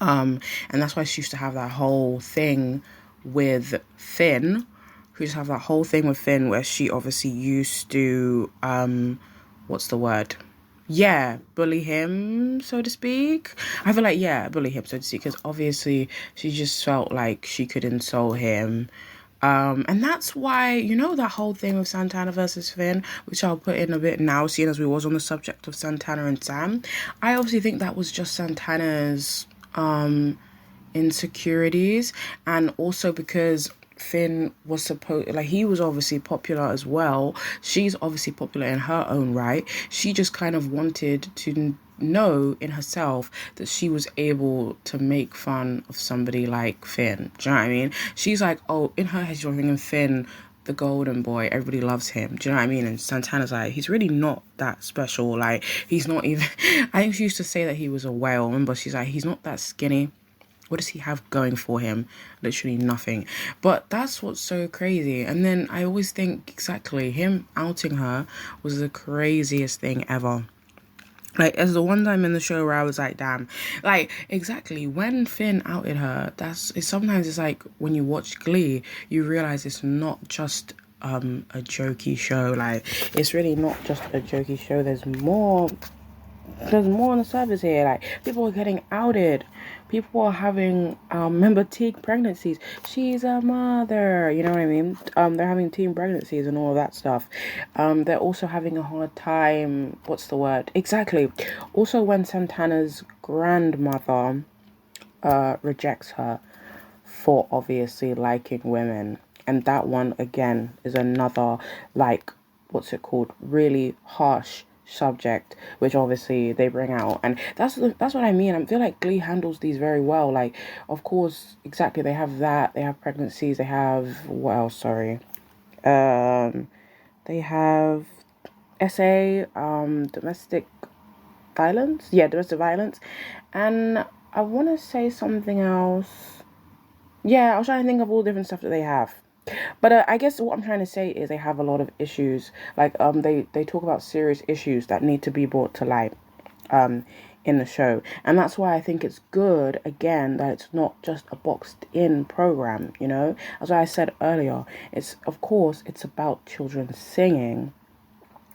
And that's why she used to have that whole thing with Finn. Who used to have that whole thing with Finn where she obviously used to, what's the word? Yeah, bully him, so to speak. I feel like, bully him, so to speak, because obviously she just felt like she could insult him. And that's why, you know, that whole thing with Santana versus Finn, which I'll put in a bit now, seeing as we was on the subject of Santana and Sam. I obviously think that was just Santana's insecurities, and also because Finn was he was obviously popular as well. She's obviously popular in her own right. She just kind of wanted to know in herself that she was able to make fun of somebody like Finn. Do you know what I mean? She's like, oh, in her head she's thinking Finn, the golden boy, everybody loves him. Do you know what I mean? And Santana's like, he's really not that special. Like, he's not even I think she used to say that he was a whale. Remember, she's like, he's not that skinny. What does he have going for him? Literally nothing. But that's what's so crazy. And then I always think, exactly, him outing her was the craziest thing ever. Like, as the one time in the show where I was like, damn. Like, exactly, when Finn outed her, sometimes it's like, when you watch Glee, you realise it's not just a jokey show. Like, it's really not just a jokey show. There's more on the surface here. Like, people are getting outed people are having remember teen pregnancies. She's a mother, you know what I mean? They're having teen pregnancies and all of that stuff. They're also having a hard time, what's the word? Exactly. Also when Santana's grandmother rejects her for obviously liking women. And that one again is another, like, what's it called, really harsh subject, which obviously they bring out. And that's what I mean. I feel like Glee handles these very well. Like, of course, exactly, they have that, they have pregnancies, they have what else, sorry, they have domestic violence, yeah, domestic violence. And I want to say something else. Yeah, I was trying to think of all the different stuff that they have. But I guess what I'm trying to say is they have a lot of issues. Like, they talk about serious issues that need to be brought to light in the show. And that's why I think it's good, again, that it's not just a boxed in program, you know? As I said earlier, of course, it's about children singing,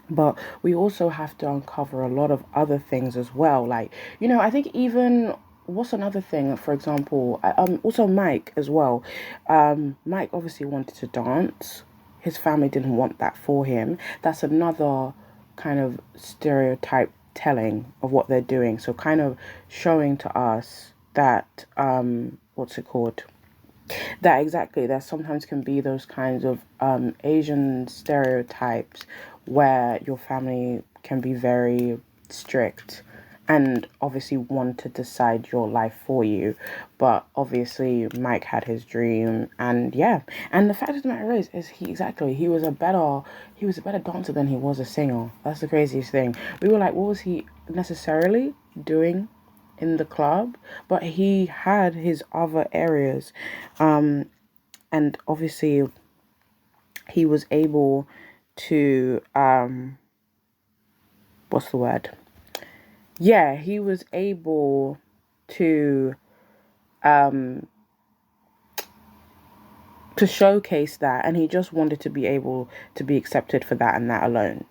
but we also have to uncover a lot of other things as well. Like, you know, I think even what's another thing, for example, also Mike as well. Mike obviously wanted to dance. His family didn't want that for him. That's another kind of stereotype telling of what they're doing. So kind of showing to us that what's it called? That exactly, there sometimes can be those kinds of Asian stereotypes where your family can be very strict and obviously want to decide your life for you. But obviously Mike had his dream, and yeah. And the fact of the matter is he was a better dancer than he was a singer. That's the craziest thing. We were like, what was he necessarily doing in the club? But he had his other areas, and obviously he was able to what's the word, yeah, he was able to showcase that, and he just wanted to be able to be accepted for that and that alone.